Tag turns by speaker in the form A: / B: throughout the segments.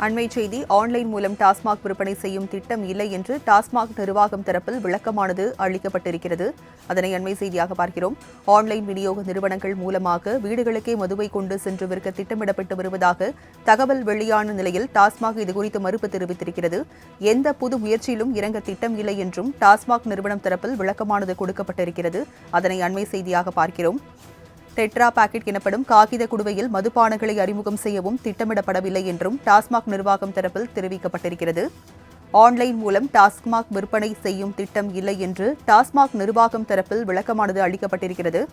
A: அண்மை செய்தி ஆன்லைன் மூலம் டாஸ்மாக் விற்பனை செய்யும் திட்டம் இல்லை என்று டாஸ்மாக் நிர்வாகம் தரப்பில் விளக்கமானது அளிக்கப்பட்டிருக்கிறது. அதனை அண்மை செய்தியாக பார்க்கிறோம். ஆன்லைன் விநியோக நிறுவனங்கள் மூலமாக வீடுகளுக்கே மதுவை கொண்டு சென்று விற்க திட்டமிடப்பட்டு வருவதாக தகவல் வெளியான நிலையில் டாஸ்மாக் இதுகுறித்து மறுப்பு தெரிவித்திருக்கிறது. எந்த புது முயற்சியிலும் இறங்க திட்டம் இல்லை என்றும் டாஸ்மாக் நிறுவனம் தரப்பில் விளக்கமானது கொடுக்கப்பட்டிருக்கிறது. அதனை அண்மை செய்தியாக பார்க்கிறோம். டெட்ரா பாக்கெட் எனப்படும் காகித குடுவையில் மதுபானங்களை அறிமுகம் செய்யவும் திட்டமிடப்படவில்லை என்றும் டாஸ்மாக் நிர்வாகம் தரப்பில் தெரிவிக்கப்பட்டிருக்கிறது. ஆன்லைன் மூலம் டாஸ்மாக் விற்பனை செய்யும் திட்டம் இல்லை என்று டாஸ்மாக் நிர்வாகம் தரப்பில் விளக்கமானது அளிக்கப்பட்டிருக்கிறது.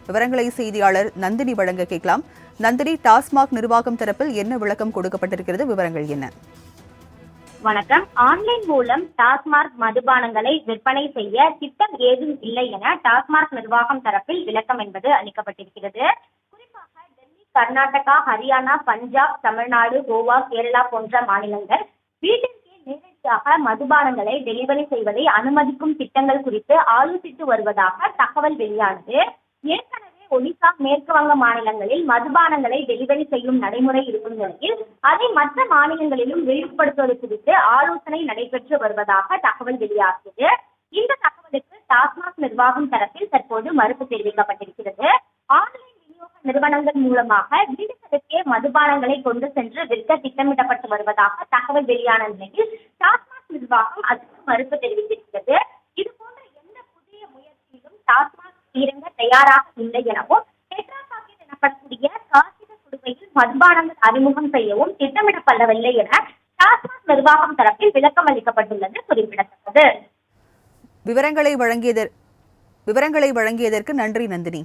A: விவரங்களை செய்தியாளர் நந்தினி வழங்க கேட்கலாம். நந்தினி, டாஸ்மாக் நிர்வாகம் தரப்பில் என்ன விளக்கம் கொடுக்கப்பட்டிருக்கிறது? விவரங்கள் என்ன?
B: வணக்கம். ஆன்லைன் மூலம் டாஸ்மாக் மதுபானங்களை விற்பனை செய்ய திட்டம் ஏதும் இல்லை என டாஸ்மாக் நிர்வாகம் தரப்பில் விளக்கம் என்பது அளிக்கப்பட்டிருக்கிறது. குறிப்பாக டெல்லி, கர்நாடகா, ஹரியானா, பஞ்சாப், தமிழ்நாடு, கோவா, கேரளா போன்ற மாநிலங்கள் வீட்டிற்கே நேரடியாக மதுபானங்களை டெலிவரி செய்வதை அனுமதிக்கும் திட்டங்கள் குறித்து ஆலோசித்து வருவதாக தகவல் வெளியானது. ஏற்கனவே ஒடிசா, மேற்கு வங்க மாநிலங்களில் மதுபானங்களை டெலிவரி செய்யும் நடைமுறை இருக்கும் நிலையில் அதை மற்ற மாநிலங்களிலும் விரிவுபடுத்துவது குறித்து ஆலோசனை நடைபெற்று வருவதாக தகவல் வெளியாகியது. இந்த தகவலுக்கு டாஸ்மாக் நிர்வாகம் தரப்பில் தற்போது மறுப்பு தெரிவிக்கப்பட்டிருக்கிறது. ஆன்லைன் விநியோக நிறுவனங்கள் மூலமாக வீடுகளுக்கே மதுபானங்களை கொண்டு சென்று விற்க திட்டமிடப்பட்டு வருவதாக தகவல் வெளியான நிலையில் டாஸ்மாக் நிர்வாகம் அதற்கு மறுப்பு தெரிவித்திருக்கிறது. இதுபோன்ற எந்த புதிய முயற்சியிலும் டாஸ்மாக் இறங்க தயாராக இல்லை எனவும் டெட்ரா பாக்கெட் எனப்படக்கூடிய காகித குடுவையில் மதுபானங்கள் அறிமுகம் செய்யவும் திட்டமிடப்படவில்லை என டாஸ்மாக் நிர்வாகம் தரப்பில் விளக்கம் அளிக்கப்பட்டுள்ளது குறிப்பிடத்தக்கது.
A: விவரங்களை வழங்கியதற்கு நன்றி நந்தினி.